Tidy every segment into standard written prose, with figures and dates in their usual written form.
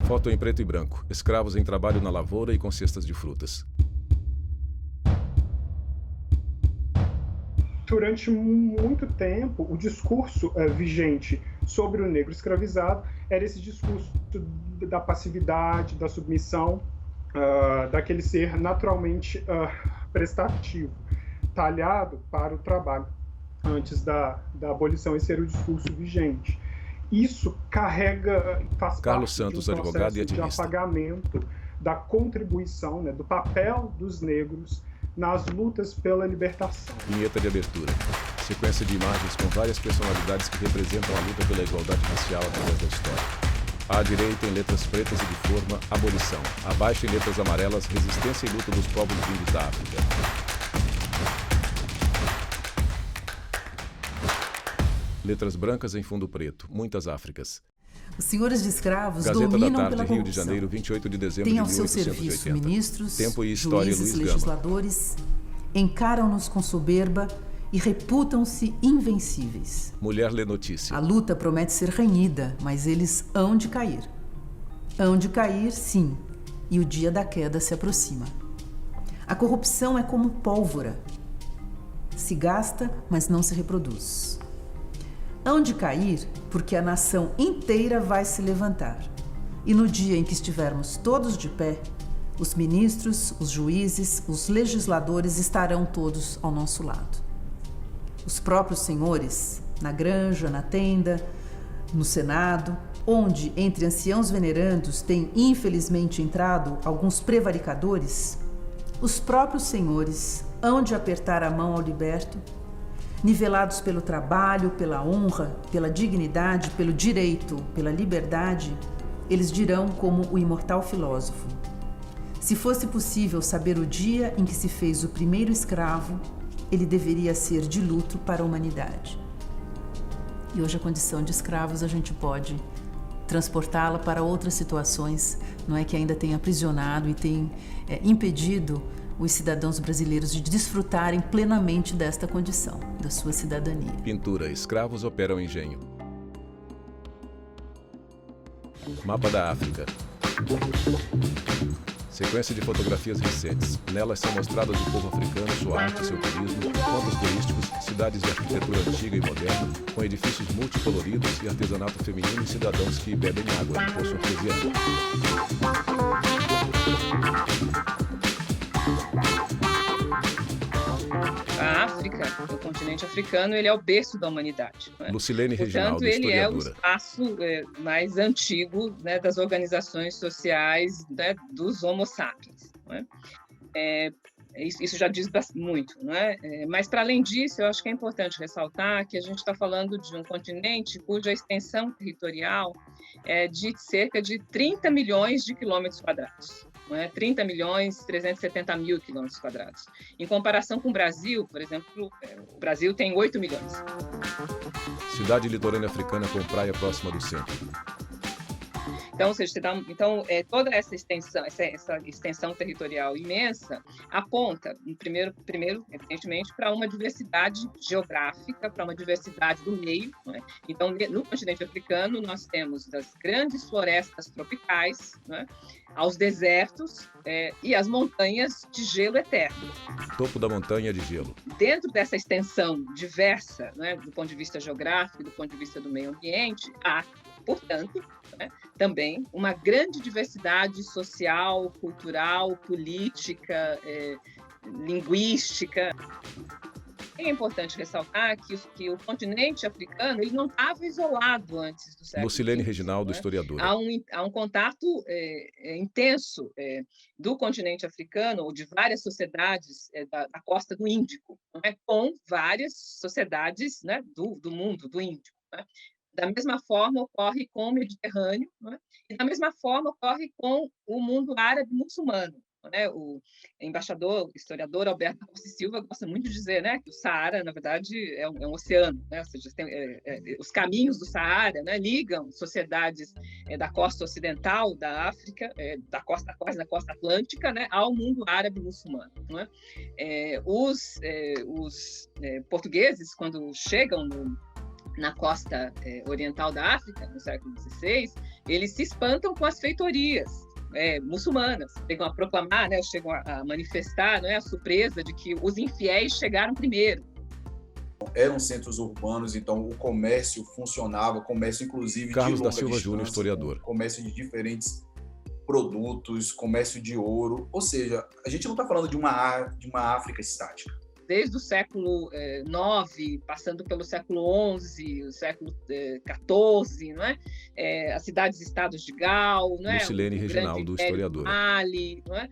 Foto em preto e branco. Escravos em trabalho na lavoura e com cestas de frutas. Durante muito tempo, o discurso vigente sobre o negro escravizado era esse discurso da passividade, da submissão, daquele ser naturalmente prestativo, talhado para o trabalho, antes da abolição. Esse era o discurso vigente. Isso faz Carlos parte Santos, de um advogado e processo de ativista. apagamento da contribuição, do papel dos negros nas lutas pela libertação. Vinheta de abertura. Sequência de imagens com várias personalidades que representam a luta pela igualdade racial através da história. À direita, em letras pretas e de forma, abolição. Abaixo, em letras amarelas, resistência e luta dos povos índios da África. Letras brancas em fundo preto. Muitas Áfricas. Os senhores de escravos Gazeta dominam da Tarde, pela Rio corrupção. de Janeiro, 28 de dezembro Têm de ao seu 1880. serviço ministros, Tempo e História, juízes, Luiz Gama. legisladores, encaram-nos com soberba e reputam-se invencíveis. Mulher lê notícia. A luta promete ser renhida, mas eles hão de cair. Hão de cair, sim, e o dia da queda se aproxima. A corrupção é como pólvora. Se gasta, mas não se reproduz. Hão de cair porque a nação inteira vai se levantar. E no dia em que estivermos todos de pé, os ministros, os juízes, os legisladores estarão todos ao nosso lado. Os próprios senhores, na granja, na tenda, no Senado, onde entre anciãos venerandos têm infelizmente entrado alguns prevaricadores, os próprios senhores hão de apertar a mão ao liberto, nivelados pelo trabalho, pela honra, pela dignidade, pelo direito, pela liberdade, eles dirão como o imortal filósofo: se fosse possível saber o dia em que se fez o primeiro escravo, ele deveria ser de luto para a humanidade. E hoje a condição de escravos a gente pode transportá-la para outras situações, não é, que ainda tem aprisionado e tem impedido os cidadãos brasileiros de desfrutarem plenamente desta condição, da sua cidadania. Pintura. Escravos operam engenho. Mapa da África. Sequência de fotografias recentes. Nelas são mostradas o povo africano, sua arte, seu turismo, pontos turísticos, cidades de arquitetura antiga e moderna, com edifícios multicoloridos e artesanato feminino e cidadãos que bebem água em poço artesiano. A África, o continente africano, ele é o berço da humanidade. Né? Lucilene Reginaldo, portanto, ele é o historiadora. espaço mais antigo, né, das organizações sociais, né, dos Homo sapiens. Né? Isso já diz muito, não é? Mas, para além disso, eu acho que é importante ressaltar que a gente está falando de um continente cuja extensão territorial é de cerca de 30 milhões de quilômetros quadrados. 30 milhões 370 mil quilômetros quadrados. Em comparação com o Brasil, por exemplo, o Brasil tem 8 milhões. Cidade litorânea africana com praia próxima do centro. Então, ou seja, toda essa extensão territorial imensa aponta, primeiro, evidentemente, para uma diversidade geográfica, para uma diversidade do meio. Né? Então, no continente africano, nós temos das grandes florestas tropicais, né, aos desertos e as montanhas de gelo eterno. Topo da montanha de gelo. Dentro dessa extensão diversa, né, do ponto de vista geográfico, do ponto de vista do meio ambiente, há, portanto, né, também uma grande diversidade social, cultural, política, linguística. É importante ressaltar que o continente africano ele não estava isolado antes do século Lucilene XX, Reginaldo, né? historiadora. Há um contato intenso do continente africano, ou de várias sociedades da costa do Índico, né? Com várias sociedades, né, do mundo, do Índico. Né? Da mesma forma ocorre com o Mediterrâneo, né? E da mesma forma ocorre com o mundo árabe muçulmano. Né? O embaixador, historiador Alberto Costa Silva gosta muito de dizer, né, que o Saara, na verdade, é um oceano, né? Ou seja, os caminhos do Saara, né, ligam sociedades da costa ocidental da África, quase da costa atlântica, né, ao mundo árabe muçulmano. Né? Os portugueses, quando chegam na costa oriental da África, no século XVI, eles se espantam com as feitorias muçulmanas, chegam a proclamar, né, chegam a manifestar, né, a surpresa de que os infiéis chegaram primeiro. Eram centros urbanos, então o comércio funcionava, comércio inclusive Carlos de da longa Silva distância, Júnior, historiador. comércio de diferentes produtos, comércio de ouro, ou seja, a gente não está falando de uma África estática. Desde o século IX, passando pelo século XI, o século XIV, não é? As cidades-estados de Gal, não é? Lucilene Reginaldo, historiadora. Mali, não é?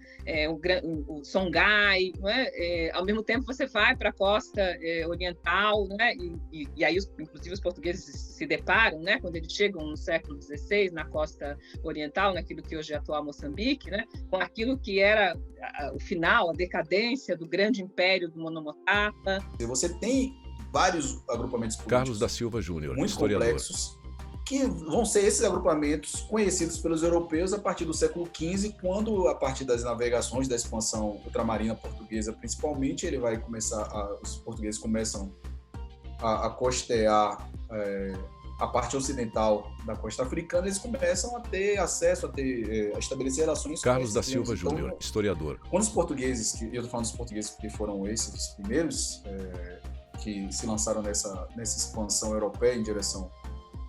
O Songhai, não é? Ao mesmo tempo você vai para a costa oriental, não é? E aí, inclusive, os portugueses se deparam, né? Quando eles chegam no século XVI, na costa oriental, naquilo que hoje é atual Moçambique, né? Com aquilo que era o final, a decadência do grande império do Monomotapa. Você tem vários agrupamentos políticos Carlos da Silva Júnior, muito historiador. complexos, que vão ser esses agrupamentos conhecidos pelos europeus a partir do século XV, quando, a partir das navegações, da expansão ultramarina portuguesa, principalmente, os portugueses começam a costear a parte ocidental da costa africana, eles começam a ter acesso, a estabelecer relações Carlos com da esses Silva grandes. Júnior, Então, historiador. quando os portugueses, eu estou falando dos portugueses porque foram esses os primeiros que se lançaram nessa expansão europeia em direção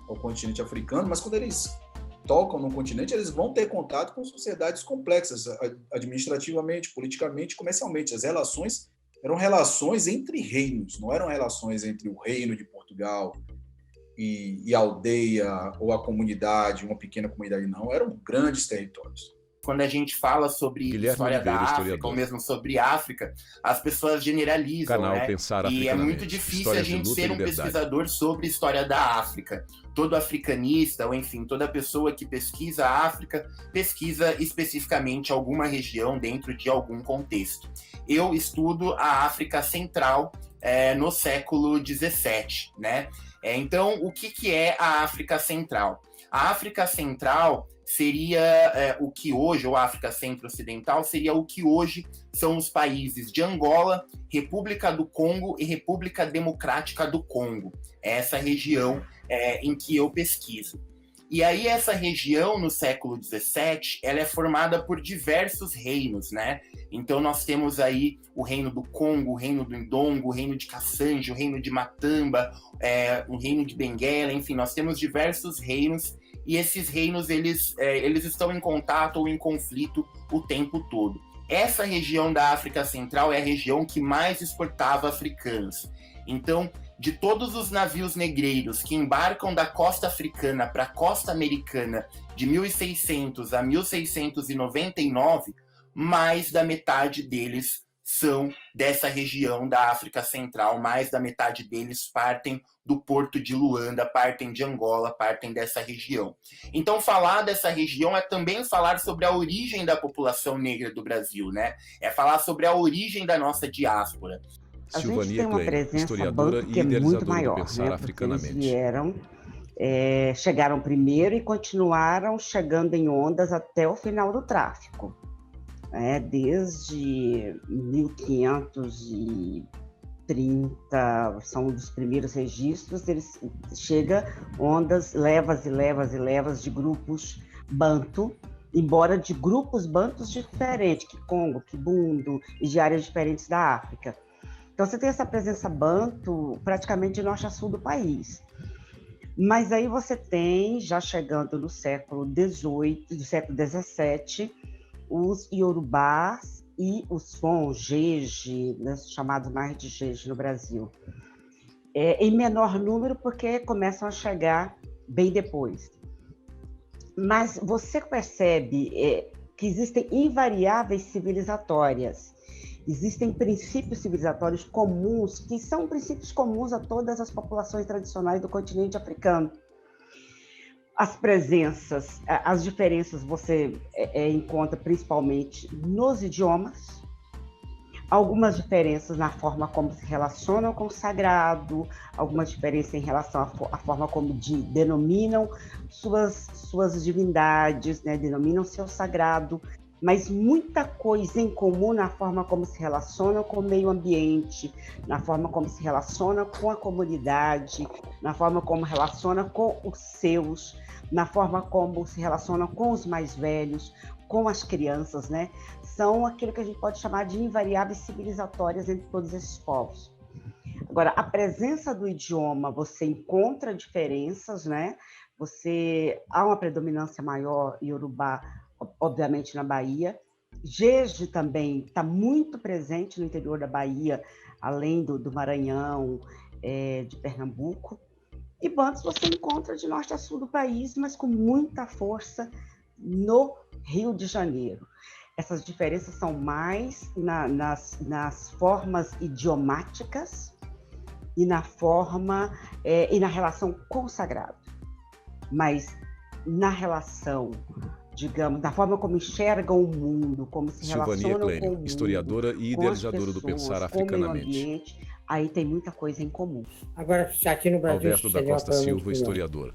ao continente africano, mas quando eles tocam no continente, eles vão ter contato com sociedades complexas, administrativamente, politicamente, comercialmente. As relações eram relações entre reinos, não eram relações entre o reino de Portugal e a aldeia ou a comunidade, uma pequena comunidade, não, eram grandes territórios. Quando a gente fala sobre Guilherme história Oliveira, da África, historiador. ou mesmo sobre África, as pessoas generalizam, Canal né? Pensar E é Africanamente. muito difícil História a de gente luta ser e um liberdade. pesquisador sobre história da África. Todo africanista, ou enfim, toda pessoa que pesquisa a África, pesquisa especificamente alguma região dentro de algum contexto. Eu estudo a África Central no século XVII, né? Então, o que é a África Central? A África Central seria o que hoje, ou a África Centro-Ocidental, seria o que hoje são os países de Angola, República do Congo e República Democrática do Congo. É essa região em que eu pesquiso. E aí essa região, no século XVII, ela é formada por diversos reinos, né? Então nós temos aí o reino do Congo, o reino do Ndongo, o reino de Kassange, o reino de Matamba, o reino de Benguela, enfim, nós temos diversos reinos, e esses reinos, eles estão em contato ou em conflito o tempo todo. Essa região da África Central é a região que mais exportava africanos. Então, de todos os navios negreiros que embarcam da costa africana para a costa americana de 1600 a 1699, mais da metade deles são dessa região da África Central, mais da metade deles partem do porto de Luanda, partem de Angola, partem dessa região. Então, falar dessa região é também falar sobre a origem da população negra do Brasil, né? É falar sobre a origem da nossa diáspora. A gente Silvania tem uma Klein, presença historiadora banco e que é muito idealizadora do maior, Pensar né? Porque Africanamente. eles chegaram primeiro e continuaram chegando em ondas até o final do tráfico. Desde 1530, são os primeiros registros, eles chegam ondas, levas e levas e levas de grupos banto, embora de grupos bantos diferentes, que Congo, que Bundo, e de áreas diferentes da África. Então você tem essa presença banto praticamente de norte a sul do país. Mas aí você tem, já chegando no século XVIII, do século XVII, os iorubás e os Fon, Jeje, né, chamados mais de Jeje no Brasil. Em menor número, porque começam a chegar bem depois. Mas você percebe que existem invariáveis civilizatórias, existem princípios civilizatórios comuns, que são princípios comuns a todas as populações tradicionais do continente africano. As presenças, as diferenças você encontra principalmente nos idiomas, algumas diferenças na forma como se relacionam com o sagrado, algumas diferenças em relação à forma como denominam suas divindades, né? Denominam seu sagrado. mas muita coisa em comum na forma como se relaciona com o meio ambiente, na forma como se relaciona com a comunidade, na forma como relaciona com os seus, na forma como se relaciona com os mais velhos, com as crianças, né? São aquilo que a gente pode chamar de invariáveis civilizatórias entre todos esses povos. Agora, a presença do idioma, você encontra diferenças, né? Há uma predominância maior iorubá, obviamente, na Bahia. Jeje também está muito presente no interior da Bahia, além do Maranhão, de Pernambuco. E bantos você encontra de norte a sul do país, mas com muita força no Rio de Janeiro. Essas diferenças são mais nas formas idiomáticas e na forma e na relação com o sagrado. Mas na relação, digamos, da forma como enxergam o mundo, como se relacionam com o mundo, historiadora e idealizadora do pensar africanamente. Ambiente, aí tem muita coisa em comum. Agora, aqui no Brasil... Alberto da Costa Silva, historiador.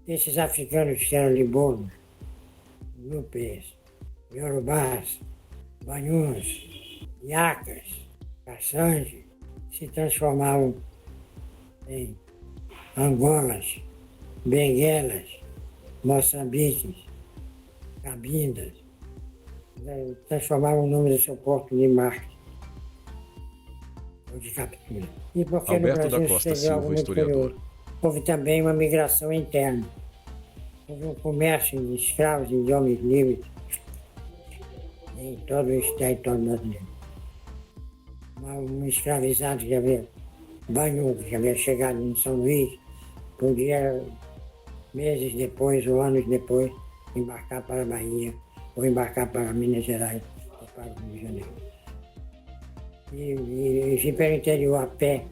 Esses africanos que eram libonos, nupes, iorubás, banhuns, iacas, caçanges, se transformavam em angolas, benguelas, moçambiques, cabindas, transformavam o nome do seu porto de marketing ou de captura. E porque Alberto no Brasil da Costa se algo Silva, muito historiador. curioso. Houve também uma migração interna. Houve um comércio de escravos e de homens livres em todo o território brasileiro. Um escravizado que havia banho, que havia chegado em São Luís, podia, meses depois ou anos depois, embarcar para a Bahia ou embarcar para Minas Gerais ou para o Rio de Janeiro. E vir para o interior a pé,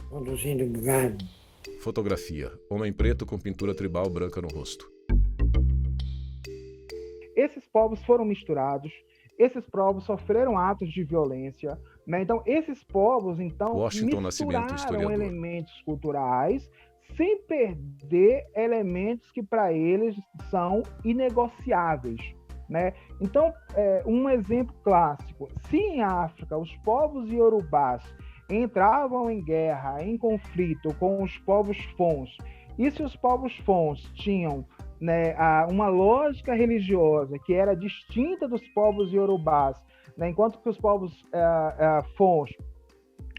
conduzindo gado. Fotografia. Homem preto com pintura tribal branca no rosto. Esses povos foram misturados, esses povos sofreram atos de violência, né? Então esses povos Washington Nascimento, misturaram historiador. elementos culturais sem perder elementos que para eles são inegociáveis, né? Então, um exemplo clássico: se em África os povos iorubás entravam em guerra, em conflito com os povos fons, e se os povos fons tinham, né, uma lógica religiosa que era distinta dos povos iorubás, né, enquanto que os povos fons,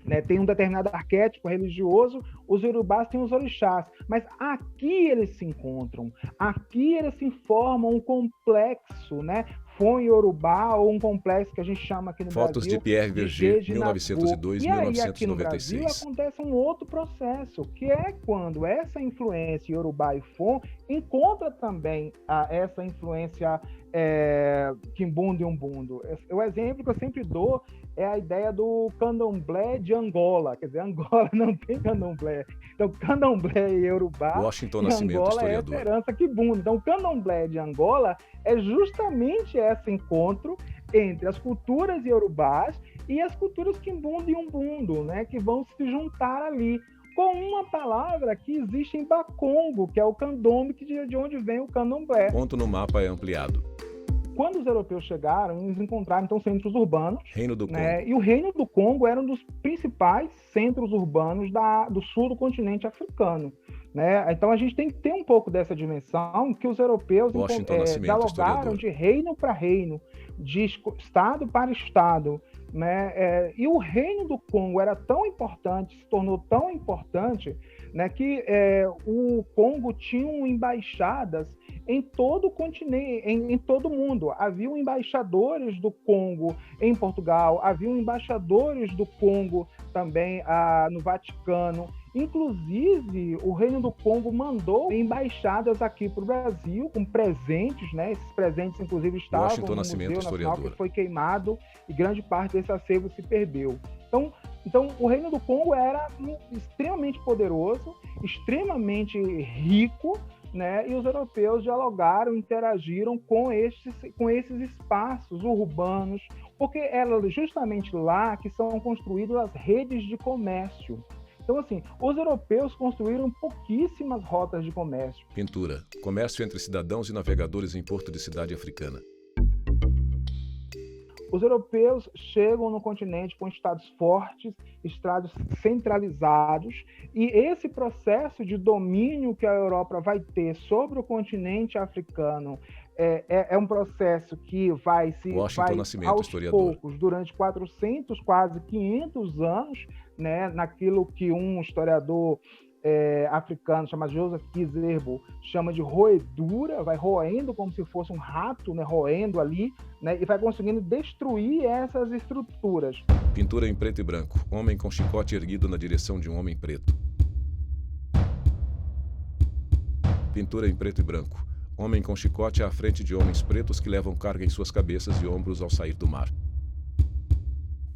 né, têm um determinado arquétipo religioso, os iorubás têm os orixás. Mas aqui eles se encontram, aqui eles se formam um complexo, né? Fon Iorubá, ou um complexo que a gente chama aqui no Fotos Brasil de Pierre Verger, de 1902, e aí, aqui no Brasil, 1996. acontece um outro processo, que é quando essa influência Iorubá e Fon encontra também essa influência Kimbundu e Umbundo. O exemplo que eu sempre dou é a ideia do candomblé de Angola. Quer dizer, Angola não tem candomblé. Então, candomblé e Iorubá, Washington e Nascimento, Angola historiador. é essa herança Kimbundu. Então, o candomblé de Angola é justamente esse encontro entre as culturas iorubás e as culturas Kimbundu e Umbundo, né, que vão se juntar ali, com uma palavra que existe em Bakongo, que é o candombe, de onde vem o candomblé. Ponto no mapa é ampliado. Quando os europeus chegaram, eles encontraram então centros urbanos, Reino do Congo. né? E o Reino do Congo era um dos principais centros urbanos do sul do continente africano, né? Então a gente tem que ter um pouco dessa dimensão que os europeus dialogaram de reino para reino, de estado para estado, né? E o Reino do Congo era tão importante, se tornou tão importante, né, que o Congo tinha embaixadas em todo o continente, em todo o mundo. Haviam embaixadores do Congo em Portugal, haviam embaixadores do Congo também no Vaticano. Inclusive, o Reino do Congo mandou embaixadas aqui para o Brasil com presentes, né? Esses presentes, inclusive, estavam Washington no Nascimento, Museu Nacional, historiador. que foi queimado e grande parte desse acervo se perdeu. Então, o Reino do Congo era extremamente poderoso, extremamente rico, né? E os europeus dialogaram, interagiram com esses espaços urbanos, porque é justamente lá que são construídas as redes de comércio. Então, assim, os europeus construíram pouquíssimas rotas de comércio. Pintura. Comércio entre cidadãos e navegadores em Porto de Cidade Africana. Os europeus chegam no continente com estados fortes, estados centralizados, e esse processo de domínio que a Europa vai ter sobre o continente africano é um processo que vai aos poucos, durante 400, quase 500 anos, né, naquilo que um historiador africano, chama Joseph Kizerbo, chama de roedura, vai roendo como se fosse um rato, né, roendo ali, né, e vai conseguindo destruir essas estruturas. Pintura em preto e branco. Homem com chicote erguido na direção de um homem preto. Pintura em preto e branco. Homem com chicote à frente de homens pretos que levam carga em suas cabeças e ombros ao sair do mar.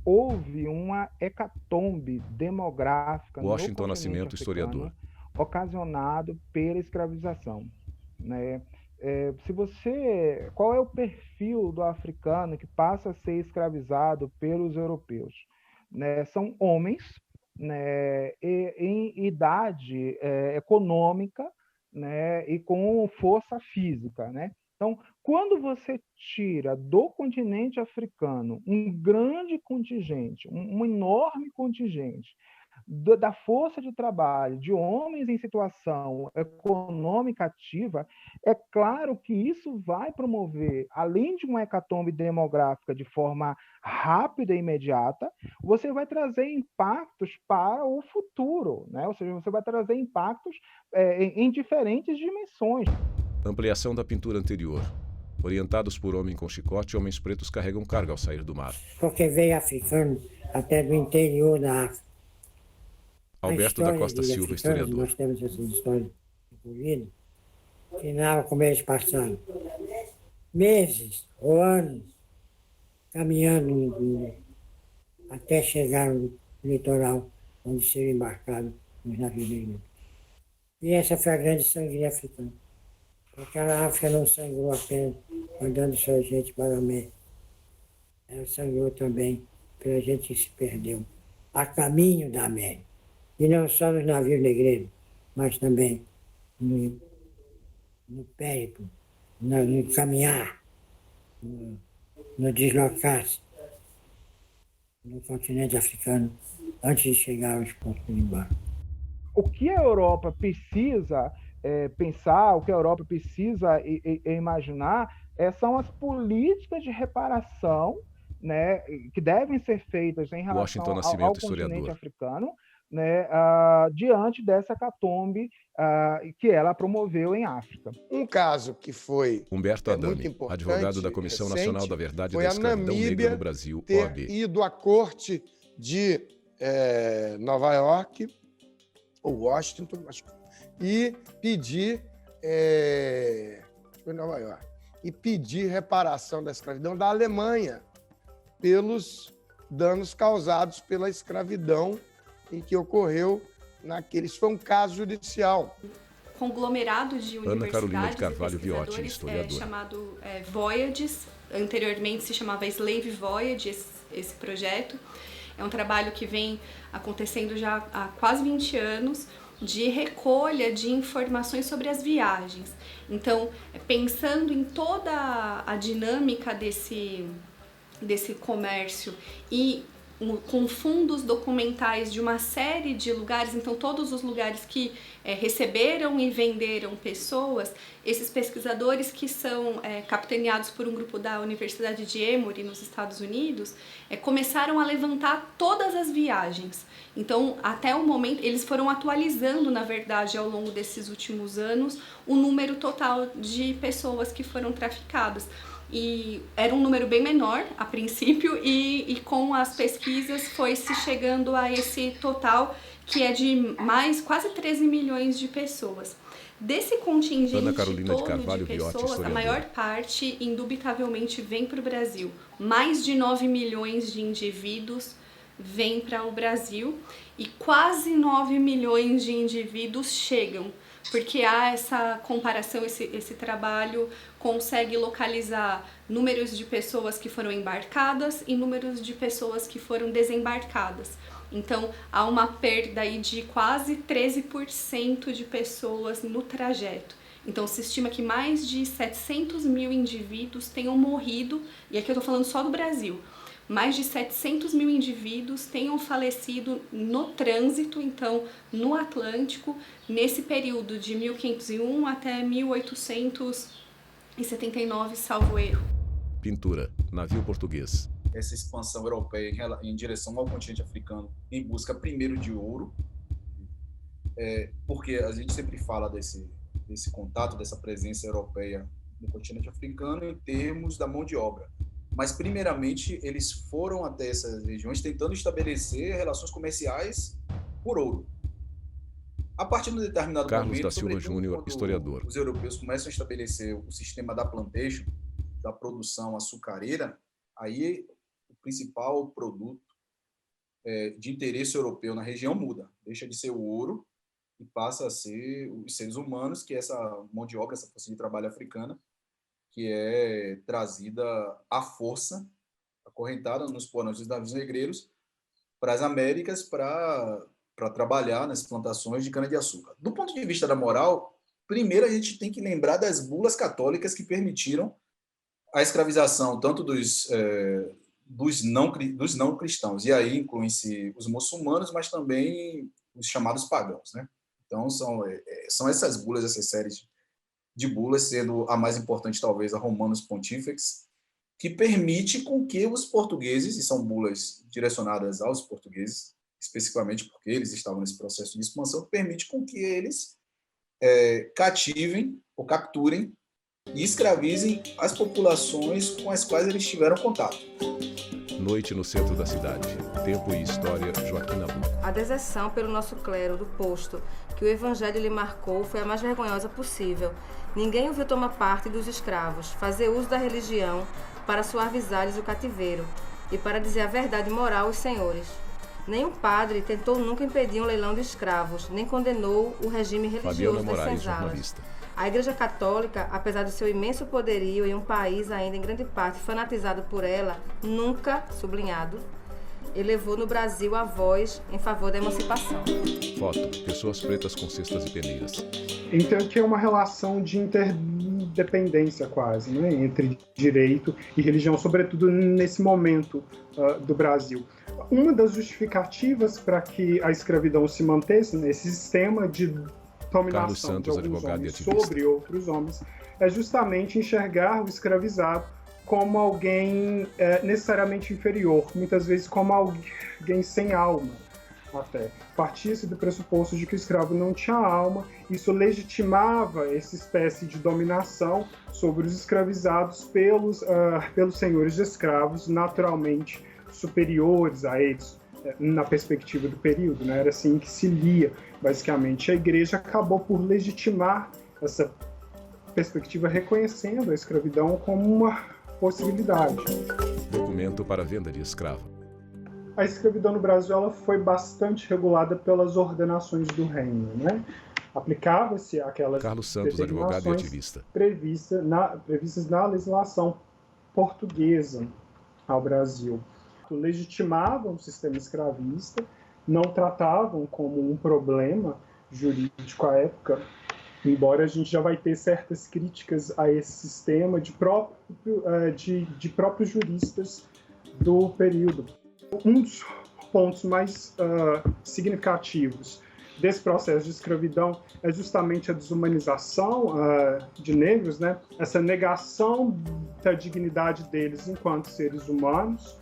Houve uma hecatombe demográfica Washington Nascimento, historiador, ocasionado pela escravização, né? Qual é o perfil do africano que passa a ser escravizado pelos europeus? Né? São homens, né, em idade econômica, né, e com força física, né? Então, quando você tira do continente africano um grande contingente, um enorme contingente da força de trabalho de homens em situação econômica ativa, é claro que isso vai promover, além de uma hecatombe demográfica de forma rápida e imediata, você vai trazer impactos para o futuro, né? Ou seja, você vai trazer impactos em diferentes dimensões. Ampliação da pintura anterior. Orientados por homem com chicote, homens pretos carregam carga ao sair do mar. Porque veio africano até do interior da África. Alberto da Costa Silva, historiador. Nós temos essas histórias incluídas, que narram como eles passaram meses ou anos caminhando até chegar no litoral, onde seriam embarcados nos navios negros. E essa foi a grande sangria africana. Porque a África não sangrou apenas mandando sua gente para a América. Ela sangrou também pela gente que se perdeu a caminho da América. E não só nos navios negreiros, mas também no périplo, no caminhar, no deslocar-se no continente africano antes de chegar aos portos de embarque. O que a Europa precisa pensar, o que a Europa precisa imaginar são as políticas de reparação, né, que devem ser feitas em relação ao continente africano, né, diante dessa hecatombe que ela promoveu em África. Um caso que foi Humberto Adami, advogado da Comissão Nacional da Verdade da Escravidão Negra no Brasil, OAB. Ido à corte de Nova York, ou Washington, e pedir foi Nova York, e pedir reparação da escravidão da Alemanha pelos danos causados pela escravidão em que ocorreu naqueles. Foi um caso judicial. Conglomerado de universidades Ana Carolina de Carvalho e pesquisadores, Viotti, historiadora. chamado Voyages, anteriormente se chamava Slave Voyage, esse projeto. É um trabalho que vem acontecendo já há quase 20 anos, de recolha de informações sobre as viagens. Então, pensando em toda a dinâmica desse comércio e com fundos documentais de uma série de lugares, então todos os lugares que receberam e venderam pessoas, esses pesquisadores que são capitaneados por um grupo da Universidade de Emory, nos Estados Unidos, começaram a levantar todas as viagens. Então, até o momento, eles foram atualizando, na verdade, ao longo desses últimos anos, o número total de pessoas que foram traficadas. E era um número bem menor a princípio e com as pesquisas foi se chegando a esse total que é de mais quase 13 milhões de pessoas. Desse contingente todo de pessoas, a maior parte indubitavelmente vem para o Brasil. Mais de 9 milhões de indivíduos vêm para o Brasil e quase 9 milhões de indivíduos chegam. Porque há essa comparação, esse trabalho consegue localizar números de pessoas que foram embarcadas e números de pessoas que foram desembarcadas. Então, há uma perda aí de quase 13% de pessoas no trajeto. Então, se estima que mais de 700 mil indivíduos tenham morrido, e aqui eu estou falando só do Brasil, mais de 700 mil indivíduos tenham falecido no trânsito, então, no Atlântico, nesse período de 1501 até 1879, salvo erro. Pintura, navio português. Essa expansão europeia em direção ao continente africano em busca primeiro de ouro, porque a gente sempre fala desse contato, dessa presença europeia no continente africano em termos da mão de obra. Mas, primeiramente, eles foram até essas regiões tentando estabelecer relações comerciais por ouro. A partir de um determinado Carlos momento, da Silva Júnior, historiador. Os europeus começam a estabelecer o sistema da plantation, da produção açucareira, aí o principal produto de interesse europeu na região muda. Deixa de ser o ouro e passa a ser os seres humanos, que é essa mão de obra, essa força de trabalho africana, que é trazida à força, acorrentada nos porões dos navios negreiros, para as Américas, para trabalhar nas plantações de cana-de-açúcar. Do ponto de vista da moral, primeiro a gente tem que lembrar das bulas católicas que permitiram a escravização tanto dos não cristãos, e aí incluem-se os muçulmanos, mas também os chamados pagãos, né? Então, são essas bulas, essas séries de bulas, sendo a mais importante, talvez, a Romanus Pontifex, que permite com que os portugueses, e são bulas direcionadas aos portugueses, especificamente porque eles estavam nesse processo de expansão, permite com que eles cativem ou capturem e escravizem as populações com as quais eles tiveram contato. Noite no centro da cidade. Tempo e história, Joaquim Nabuco. A deserção pelo nosso clero do posto que o evangelho lhe marcou foi a mais vergonhosa possível. Ninguém o viu tomar parte dos escravos, fazer uso da religião para suavizar-lhes o cativeiro e para dizer a verdade moral aos senhores. Nenhum padre tentou nunca impedir um leilão de escravos, nem condenou o regime religioso das senzalas. A Igreja Católica, apesar do seu imenso poderio em um país ainda em grande parte fanatizado por ela, nunca, sublinhado, elevou no Brasil a voz em favor da emancipação. Foto: pessoas pretas com cestas e peneiras. Então, que é uma relação de interdependência quase, né, entre direito e religião, sobretudo nesse momento do Brasil. Uma das justificativas para que a escravidão se mantesse nesse sistema de dominação de alguns homens sobre outros homens é justamente enxergar o escravizado como alguém necessariamente inferior, muitas vezes como alguém sem alma. Até partia-se do pressuposto de que o escravo não tinha alma, isso legitimava essa espécie de dominação sobre os escravizados pelos senhores de escravos naturalmente superiores a eles, na perspectiva do período, né? Era assim que se lia, basicamente. A Igreja acabou por legitimar essa perspectiva, reconhecendo a escravidão como uma possibilidade. Documento para venda de escravo. A escravidão no Brasil ela foi bastante regulada pelas ordenações do reino, né? Aplicava-se aquelas Carlos Santos, advogado e ativista. Previstas na legislação portuguesa ao Brasil. Legitimavam o sistema escravista, não tratavam como um problema jurídico à época, embora a gente já vai ter certas críticas a esse sistema de próprios juristas do período. Um dos pontos mais significativos desse processo de escravidão é justamente a desumanização de negros, né? Essa negação da dignidade deles enquanto seres humanos,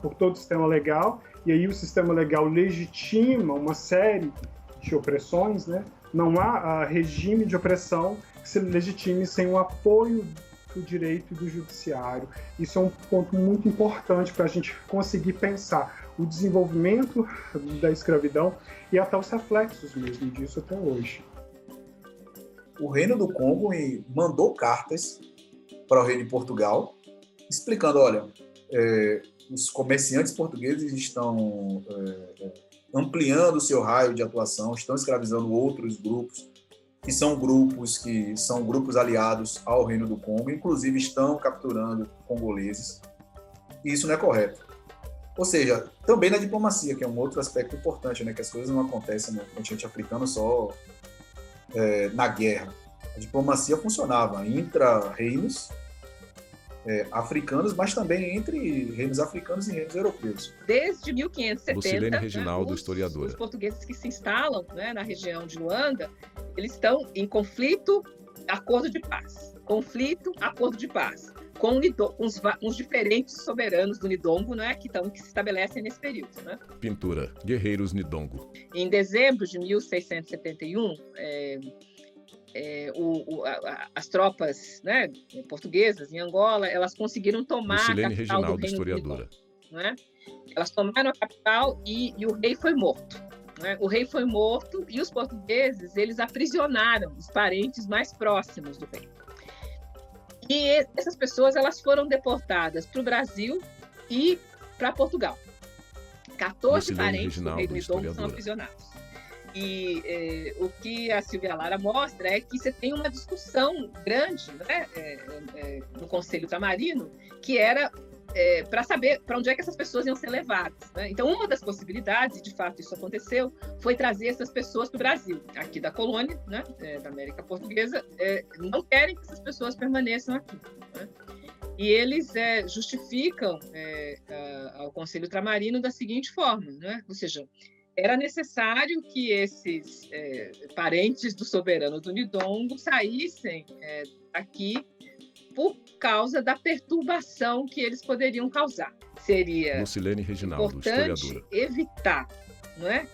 por todo o sistema legal, e aí o sistema legal legitima uma série de opressões, né? Não há regime de opressão que se legitime sem o apoio do direito e do judiciário. Isso é um ponto muito importante para a gente conseguir pensar o desenvolvimento da escravidão e até os reflexos mesmo disso até hoje. O Reino do Congo mandou cartas para o Reino de Portugal, explicando, olha, os comerciantes portugueses estão ampliando o seu raio de atuação, estão escravizando outros grupos, que são grupos aliados ao Reino do Congo, inclusive estão capturando congoleses, e isso não é correto. Ou seja, também na diplomacia, que é um outro aspecto importante, né? Que as coisas não acontecem no continente africano só na guerra. A diplomacia funcionava intra-reinos africanos, mas também entre reinos africanos e reinos europeus. Desde 1570, Lucilene Reginaldo, historiadora. Os portugueses que se instalam, né, na região de Luanda, eles estão em conflito, acordo de paz. Conflito, acordo de paz. Com os diferentes soberanos do Nidongo, né, que se estabelecem nesse período. Né? Pintura, Guerreiros Nidongo. Em dezembro de 1671, as tropas, né, portuguesas em Angola, elas conseguiram tomar Lucilene a capital Reginaldo, do Reino historiadora. Nidongo, né? Elas tomaram a capital e o rei foi morto. Né? O rei foi morto e os portugueses eles aprisionaram os parentes mais próximos do rei. E essas pessoas elas foram deportadas para o Brasil e para Portugal. 14 Lucilene parentes do Reginaldo, rei Nidongo são historiadora. aprisionados. E o que a Silvia Lara mostra é que você tem uma discussão grande, né, no Conselho Ultramarino, que era para saber para onde é que essas pessoas iam ser levadas. Né? Então, uma das possibilidades, e de fato isso aconteceu, foi trazer essas pessoas para o Brasil, aqui da colônia, né, da América Portuguesa, não querem que essas pessoas permaneçam aqui. Né? E eles justificam ao Conselho Ultramarino da seguinte forma, né? Ou seja, era necessário que esses parentes do soberano do Nidongo saíssem aqui por causa da perturbação que eles poderiam causar. Seria Lucilene Reginaldo, importante historiadora. evitar, não é,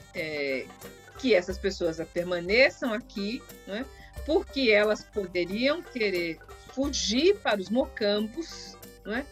que essas pessoas permaneçam aqui, não é, porque elas poderiam querer fugir para os mocambos, não é,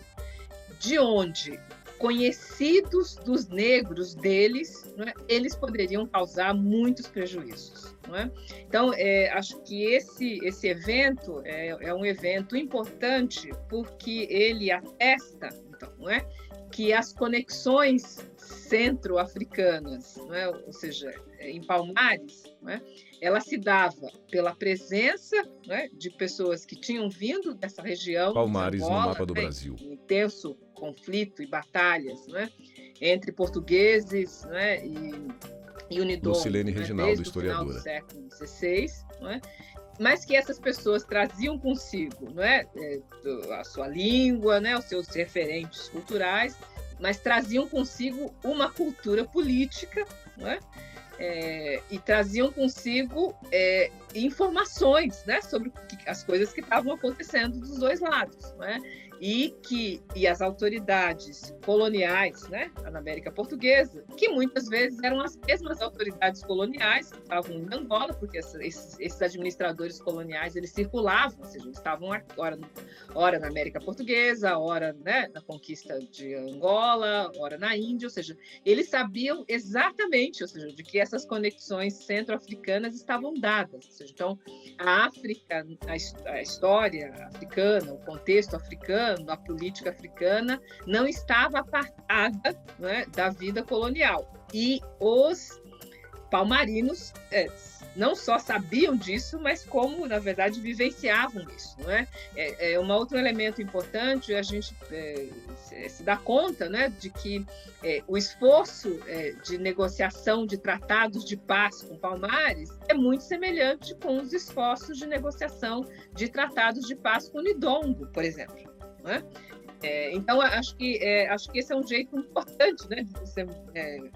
de onde conhecidos dos negros deles, não é, eles poderiam causar muitos prejuízos. Não é? Então, acho que esse evento é um evento importante porque ele atesta, então, não é, que as conexões centro-africanas, não é, ou seja, em Palmares, não é, ela se dava pela presença, não é, de pessoas que tinham vindo dessa região. Palmares Angola, no mapa do né, Brasil. em intenso conflito e batalhas, não é, entre portugueses, não é, e o Nidongo, Lucilene né, Reginaldo, desde o final do historiadora. século XVI, não é? Mas que essas pessoas traziam consigo, não é, a sua língua, né, os seus referentes culturais, mas traziam consigo uma cultura política, não é? E traziam consigo informações, né, sobre as coisas que estavam acontecendo dos dois lados, não é? E as autoridades coloniais, né, na América Portuguesa, que muitas vezes eram as mesmas autoridades coloniais que estavam em Angola, porque esses administradores coloniais eles circulavam, ou seja, eles estavam ora na América Portuguesa, ora, né, na conquista de Angola, ora na Índia, ou seja, eles sabiam exatamente, ou seja, de que essas conexões centro-africanas estavam dadas. Ou seja, então, a África, a história africana, o contexto africano, a política africana não estava apartada, né, da vida colonial. E os palmarinos não só sabiam disso, mas como, na verdade, vivenciavam isso. Não é? Um outro elemento importante, a gente se dá conta, né, de que o esforço de negociação de tratados de paz com Palmares é muito semelhante com os esforços de negociação de tratados de paz com Nidongo, por exemplo. Né? Então, acho que esse é um jeito importante, né, de você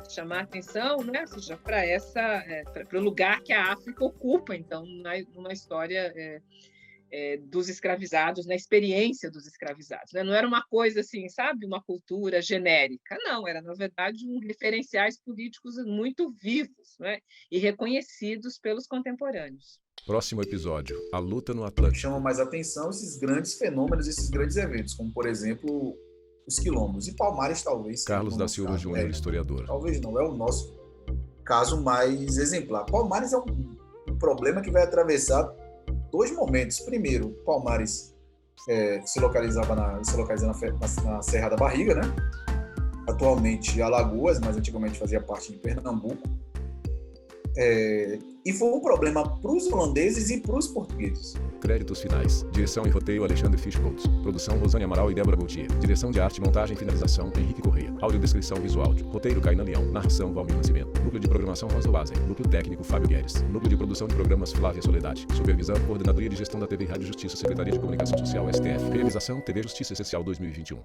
chamar a atenção, né, ou seja, para o lugar que a África ocupa, então, numa história dos escravizados, na experiência dos escravizados. Né? Não era uma coisa assim, sabe, uma cultura genérica, não, era, na verdade, referenciais políticos muito vivos, né, e reconhecidos pelos contemporâneos. Próximo episódio, a luta no Atlântico. Chama mais atenção esses grandes fenômenos, esses grandes eventos, como, por exemplo, os quilombos. E Palmares, talvez. Carlos da Silva Júnior, historiador. Talvez não, é o nosso caso mais exemplar. Palmares é um problema que vai atravessar dois momentos. Primeiro, Palmares se localiza na Serra da Barriga, né? Atualmente Alagoas, mas antigamente fazia parte de Pernambuco. E foi um problema para os holandeses e para os portugueses. Créditos finais. Direção e roteiro Alexandre Fishboltz. Produção Rosane Amaral e Débora Gautier. Direção de arte, montagem e finalização Henrique Correia. Audiodescrição visual. Roteiro Caína Leão. Narração Valmir Nascimento. Núcleo de programação Rosa Wazen. Núcleo técnico Fábio Guedes. Núcleo de produção de programas Flávia Soledade. Supervisão Coordenadoria de Gestão da TV e Rádio Justiça. Secretaria de Comunicação Social STF. Realização TV Justiça Essencial 2021.